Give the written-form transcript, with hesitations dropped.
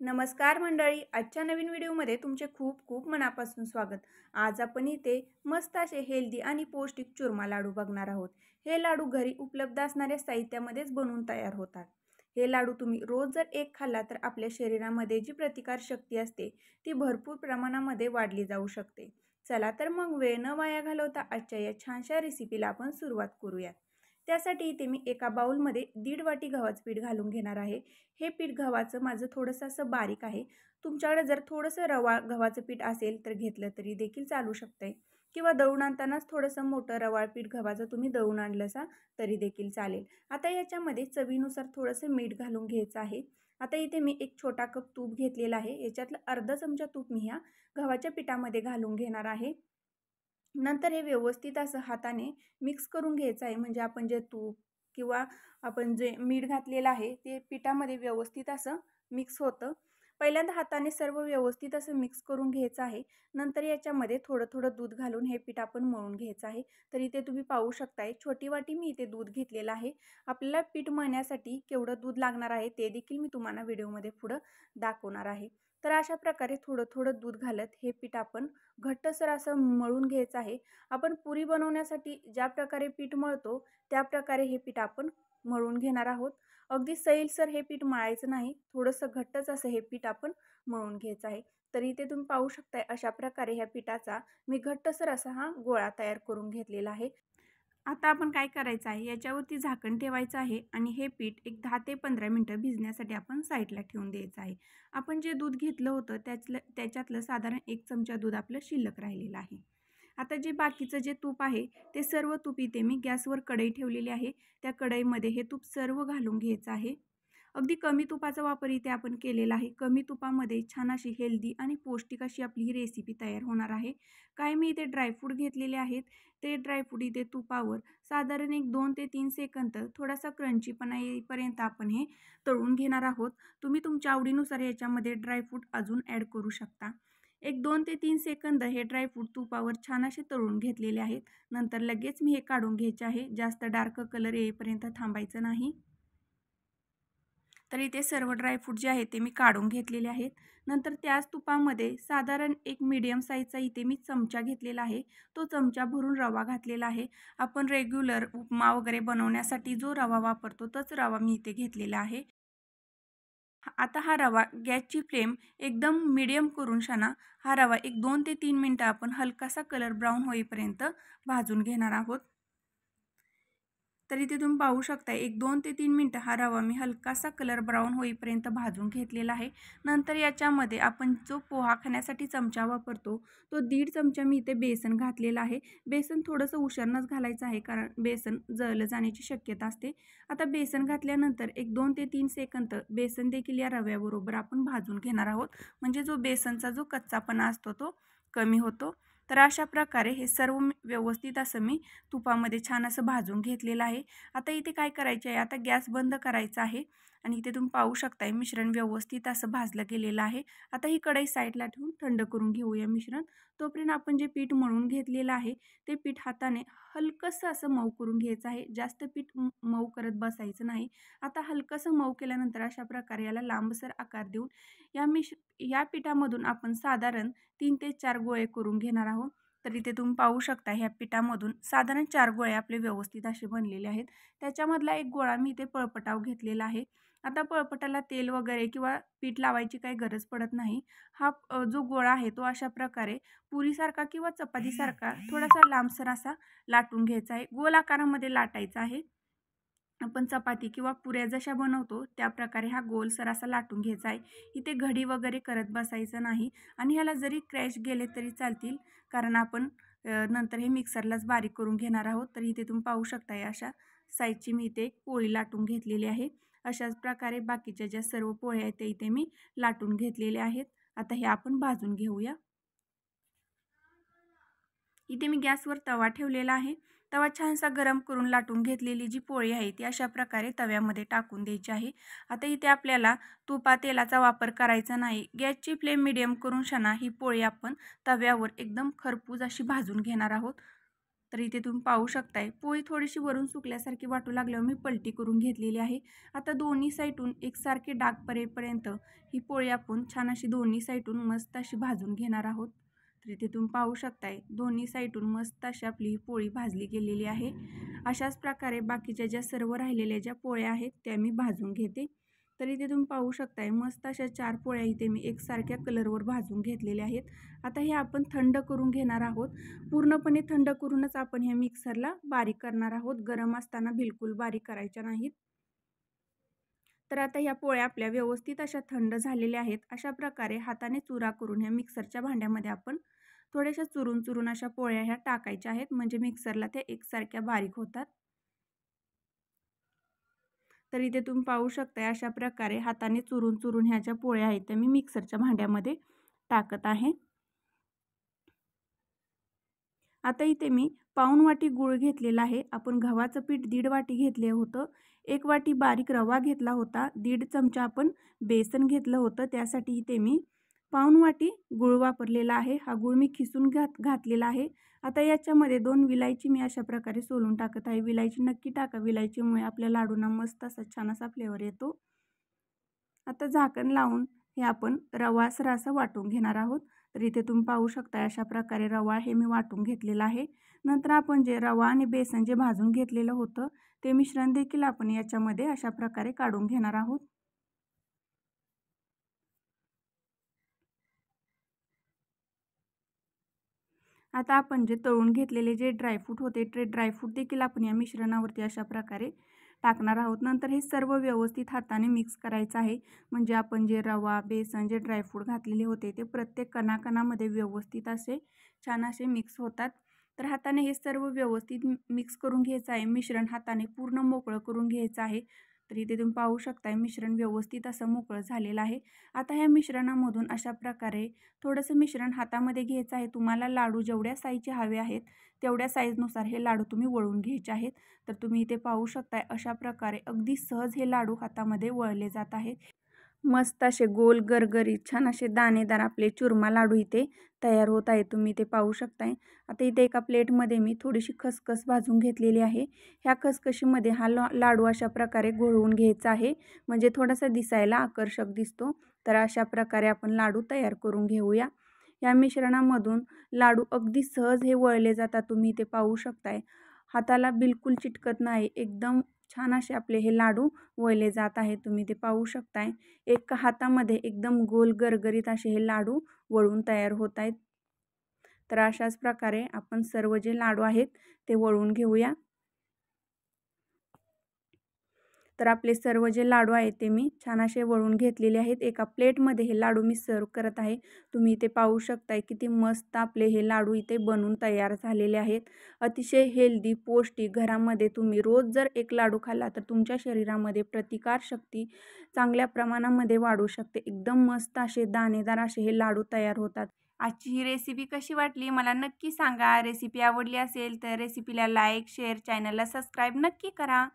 नमस्कार मंडळी, आजच्या नवीन व्हिडिओमध्ये तुमचे खूप खूप मनापासून स्वागत। आज आपण इथे मस्त असे हेल्दी आणि पौष्टिक चुरमा लाडू बघणार आहोत। हे लाडू घरी उपलब्ध असणाऱ्या साहित्यामध्येच बनवून तयार होतात। हे लाडू तुम्ही रोज जर एक खाल्ला तर आपल्या शरीरामध्ये जी प्रतिकार शक्ती असते ती भरपूर प्रमाणामध्ये वाढली जाऊ शकते। चला तर मग वेळ न वाया घालवता आजच्या या छानशा रेसिपीला आपण सुरुवात करूया। त्यासाठी इथे मी एका बाउलमध्ये 1.5 वाटी गव्हाचं पीठ घालून घेणार आहे। हे पीठ गव्हाचं माझं थोडंसं असं बारीक आहे। तुमच्याकडे जर थोडंसं रवा गव्हाचं पीठ असेल तर घेतलं तरी देखील चालू शकते, किंवा दळून आणतानाच थोडंसं मोठं रवाळ पीठ गव्हाचं तुम्ही दळून आणलंसा तरी देखील चालेल। आता याच्यामध्ये चवीनुसार थोडंसं मीठ घालून घ्यायचं आहे। आता इथे मी एक छोटा कप तूप घेतलेला आहे। याच्यातलं अर्धा चमचा तूप मी ह्या गव्हाच्या पिठामध्ये घालून घेणार आहे। नंतर हे व्यवस्थित असं हाताने मिक्स करून घ्यायचं आहे, म्हणजे आपण जे तूप किंवा आपण जे मीठ घातलेलं आहे ते पिठामध्ये व्यवस्थित असं मिक्स होतं। पहिल्यांदा हाताने सर्व व्यवस्थित असं मिक्स करून घ्यायचं आहे। नंतर याच्यामध्ये थोडं थोडं दूध घालून हे पीठ आपण मळून घ्यायचं आहे। तर इथे तुम्ही पाहू शकताय छोटी वाटी मी इथे दूध घेतलेलं आहे। आपल्याला पीठ मळण्यासाठी केवढं दूध लागणार आहे ते देखील मी तुम्हाला व्हिडिओमध्ये पुढं दाखवणार आहे। तर अशा प्रकारे थोडं थोडं दूध घालत हे पीठ आपण घट्टसर असं मळून घ्यायचं आहे। आपण पुरी बनवण्यासाठी ज्या प्रकारे पीठ मळतो त्या प्रकारे हे पीठ आपण मळून घेणार आहोत। अगदी सैलसर हे पीठ मळायचं नाही, थोडंसं घट्टच असं हे पीठ आपण मळून घ्यायचं आहे। तर इथे तुम्ही पाहू शकताय अशा प्रकारे ह्या पिठाचा मी घट्टसर असा हा गोळा तयार करून घेतलेला आहे। आता आपण काय करायचं आहे, याच्यावरती झाकण ठेवायचं आहे आणि हे पीठ एक 10 ते 15 मिनिटं भिजण्यासाठी आपण साईडला ठेवून द्यायचं आहे। आपण जे दूध घेतलं होतं त्याच्यातलं साधारण 1 चमचा दूध आपलं शिल्लक राहिलेलं आहे। आता जे बाकीचं जे तूप आहे ते सर्व तूप इथे मी गॅसवर कढई ठेवलेली आहे। त्या कढईमध्ये हे तूप सर्व घालून घ्यायचं आहे। अगदी कमी तुपाचा वापर इथे आपण केलेला आहे। कमी तुपामध्ये छान अशी हेल्दी आणि पौष्टिक अशी आपली ही रेसिपी तयार होणार आहे। काय मी इथे ड्रायफ्रूट घेतलेले आहेत, ते ड्रायफ्रूट इथे तुपावर साधारण एक 2 ते 3 सेकंद थोडासा क्रंचीपणा येईपर्यंत आपण हे तळून घेणार आहोत। तुम्ही तुमच्या आवडीनुसार याच्यामध्ये ड्रायफ्रूट अजून ॲड करू शकता। एक 2 ते 3 सेकंद हे ड्रायफ्रूट तुपावर छान असे तळून घेतलेले आहेत। नंतर लगेच मी हे काढून घ्यायचे आहे, जास्त डार्क कलर येईपर्यंत थांबायचं नाही। तर इथे सर्व ड्रायफ्रूट जे आहे ते मी काढून घेतलेले आहेत। नंतर त्याच तुपामध्ये साधारण एक मीडियम साईजचा इथे मी चमचा घेतलेला आहे, तो चमचा भरून रवा घातलेला आहे। आपण रेग्युलर उपमा वगैरे बनवण्यासाठी जो रवा वापरतो तोच रवा मी इथे घेतलेला आहे। आता हा रवा गॅसची फ्लेम एकदम मीडियम करून हा रवा एक 2 ते 3 मिनिटं आपण हलकासा कलर ब्राऊन होईपर्यंत भाजून घेणार आहोत। तर इथे तुम्ही पाहू शकता एक 2 ते 3 मिनिटं हा रवा मी हलकासा कलर ब्राऊन होईपर्यंत भाजून घेतलेला आहे। नंतर याच्यामध्ये आपण जो पोहा खाण्यासाठी चमचा वापरतो तो 1.5 चमचा मी इथे बेसन घातलेला आहे। बेसन थोडंसं उशिरानंच घालायचं आहे, कारण बेसन जळलं जाण्याची शक्यता असते। आता बेसन घातल्यानंतर एक 2 ते 3 सेकंद बेसन देखील या रव्याबरोबर आपण भाजून घेणार आहोत, म्हणजे जो बेसनचा जो कच्चापणा असतो तो कमी होतो। तर अशा प्रकारे हे सर्व व्यवस्थित असं मी तुपामध्ये छान असं भाजून घेतलेलं आहे। आता इथे काय करायचे आहे, आता गॅस बंद करायचा आहे आणि इथे तुम्ही पाहू शकताय मिश्रण व्यवस्थित असं भाजलं गेलेलं आहे। आता ही कढई साईडला ठेवून थंड करून घेऊया मिश्रण। तोपर्यंत आपण जे पीठ मळून घेतलेलं आहे ते पीठ हाताने हलकंसं असं मऊ करून घ्यायचं आहे, जास्त पीठ मऊ करत बसायचं नाही। आता हलकंसं मऊ केल्यानंतर अशा प्रकारे याला लांबसर आकार देऊन या पिठामधून आपण साधारण 3 ते 4 गोळे करून घेणार आहोत। तर इथे तुम्ही पाहू शकता ह्या पिठामधून साधारण 4 गोळे आपले व्यवस्थित असे बनलेले आहेत। त्याच्यामधला एक गोळा मी इथे पळपटाव घेतलेला आहे। आता पळपटाला तेल वगैरे किंवा पीठ लावायची काही गरज पडत नाही। हा जो गोळा आहे तो अशा प्रकारे पुरीसारखा किंवा चपातीसारखा थोडासा लांबसर असा लाटून घ्यायचा आहे, गोल आकारामध्ये लाटायचा आहे। आपण चपाती किंवा पुऱ्या जशा बनवतो त्या प्रकारे हा गोलसर असा लाटून घ्यायचा आहे। इथे घडी वगैरे करत बसायचं नाही आणि ह्याला जरी क्रॅश गेले तरी चालतील, कारण आपण नंतर हे मिक्सरलाच बारीक करून घेणार आहोत। तर इथे तुम्ही पाहू शकता अशा साईजची मी इथे एक पोळी लाटून घेतलेली आहे। अशाच प्रकारे बाकीच्या ज्या सर्व पोळ्या आहेत ते इथे मी लाटून घेतलेल्या आहेत। आता हे आपण भाजून घेऊया। इथे मी गॅसवर तवा ठेवलेला आहे। तवा छानसा गरम करून लाटून घेतलेली जी पोळी आहे ती अशा प्रकारे तव्यामध्ये टाकून द्यायची आहे। आता इथे आपल्याला तुपा तेलाचा वापर करायचा नाही। गॅसची फ्लेम मीडियम करून ही पोळी आपण तव्यावर एकदम खरपूस अशी भाजून घेणार आहोत। तर इथे तुम्ही पाहू शकताय पोळी थोडीशी वरून सुकल्यासारखी वाटू लागल्यावर मी पलटी करून घेतलेली आहे। आता दोन्ही साईडून एकसारखे डाग पडेपर्यंत ही पोळी आपण छान अशी दोन्ही साईडून मस्त अशी भाजून घेणार आहोत। तर इथे तुम्ही पाहू शकताय दोन्ही साईडून मस्त अशी आपली ही पोळी भाजली गेलेली आहे। अशाच प्रकारे बाकीच्या ज्या सर्व राहिलेल्या ज्या पोळ्या आहेत त्या मी भाजून घेते। तर इथे तुम्ही पाहू शकताय मस्त अशा 4 पोळ्या इथे मी एकसारख्या कलरवर भाजून घेतलेल्या आहेत। आता हे आपण थंड करून घेणार आहोत। पूर्णपणे थंड करूनच आपण हे मिक्सरला बारीक करणार आहोत, गरम असताना बिलकुल बारीक करायच्या नाहीत। तर आता ह्या पोळ्या आपल्या व्यवस्थित अशा थंड झालेल्या आहेत। अशा प्रकारे हाताने चुरा करून ह्या मिक्सरच्या भांड्यामध्ये आपण थोड्याशा चुरून अशा पोळ्या ह्या टाकायच्या आहेत, म्हणजे मिक्सरला त्या एकसारख्या बारीक होतात। तर इथे तुम्ही पाहू शकता अशा प्रकारे हाताने चुरून ह्या ज्या पोळ्या आहेत त्या मी मिक्सरच्या भांड्यामध्ये टाकत आहे। आता इथे मी पाऊण वाटी गूळ घेतलेला आहे। आपण गव्हाचं पीठ 1.5 वाटी घेतले होतं। 1 वाटी बारीक रवा घेतला होता। 1.5 चमचा आपण बेसन घेतलं होतं। त्यासाठी इथे मी पाऊण वाटी गूळ वापरलेला आहे। हा गूळ मी खिसून घातलेला आहे। आता याच्यामध्ये 2 विलायची मी अशा प्रकारे सोलून टाकत आहे। विलायची नक्की टाका, विलायचीमुळे आपल्या लाडूंना मस्त असा छान असा फ्लेवर येतो। आता झाकण लावून हे आपण रवा असं वाटून घेणार आहोत। तर इथे तुम्ही पाहू शकता अशा प्रकारे रवा हे मी वाटून घेतलेला आहे। नंतर आपण जे रवा आणि बेसन जे भाजून घेतलेलं होतं ते मिश्रण देखील आपण याच्यामध्ये अशा प्रकारे काढून घेणार आहोत। आता आपण जे तळून घेतलेले जे ड्रायफ्रूट होते ते ड्रायफ्रूट देखील आपण या मिश्रणावरती अशा प्रकारे टाकणार आहोत। नंतर हे सर्व व्यवस्थित हाताने मिक्स करायचं आहे, म्हणजे आपण जे रवा बेसन जे ड्रायफ्रूट घातलेले होते ते प्रत्येक कणाकणामध्ये व्यवस्थित असे छान असे मिक्स होतात। तर हाताने हे सर्व व्यवस्थित मिक्स करून घ्यायचं आहे। मिश्रण हाताने पूर्ण मोकळं करून घ्यायचं आहे। तर इथे तुम्ही पाहू शकता मिश्रण व्यवस्थित असं मोकळं झालेलं आहे। आता ह्या मिश्रणामधून अशा प्रकारे थोडंसं मिश्रण हातामध्ये घ्यायचं आहे। तुम्हाला लाडू जेवढ्या साईजचे हवे आहेत तेवढ्या साईजनुसार हे लाडू तुम्ही वळून घ्यायचे आहेत। तर तुम्ही इथे पाहू शकताय अशा प्रकारे अगदी सहज हे लाडू हातामध्ये वळले जात आहेत। मस्त असे गोल गरगरीत छान असे दाणेदार आपले चुरमा लाडू इथे तयार होत आहे। तुम्ही इथे पाहू शकताय। आता इथे एका प्लेटमध्ये मी थोडीशी खसखस भाजून घेतलेली आहे। ह्या खसखशीमध्ये हा लाडू अशा प्रकारे घोळवून घ्यायचा आहे, म्हणजे थोडासा दिसायला आकर्षक दिसतो। तर अशा प्रकारे आपण लाडू तयार करून घेऊया। या मिश्रणामधून लाडू अगदी सहज हे वळले जातात। तुम्ही इथे पाहू शकताय हाताला बिलकुल चिटकत नाही, एकदम छान असे आपले हे लाडू वळले जात आहेत। तुम्ही ते पाहू शकताय एका हातामध्ये एकदम गोल गरगरीत असे हे लाडू वळून तयार होत आहेत। तर अशाच प्रकारे आपण सर्व जे लाडू आहेत ते वळून घेऊया। तर आपले सर्व जे लाडू आहेत ते मी छान असे वळून घेतलेले आहेत। एका प्लेटमध्ये हे लाडू मी सर्व करत आहे। तुम्ही इथे पाहू शकताय किती मस्त आपले हे लाडू इथे बनून तयार झालेले आहेत। अतिशय हेल्दी पौष्टिक, घरामध्ये तुम्ही रोज जर एक लाडू खाल्ला तर तुमच्या शरीरामध्ये प्रतिकारशक्ती चांगल्या प्रमाणामध्ये वाढू शकते। एकदम मस्त असे दाणेदार असे हे लाडू तयार होतात। आजची ही रेसिपी कशी वाटली मला नक्की सांगा। रेसिपी आवडली असेल तर रेसिपीला लाईक शेअर, चॅनलला सबस्क्राईब नक्की करा।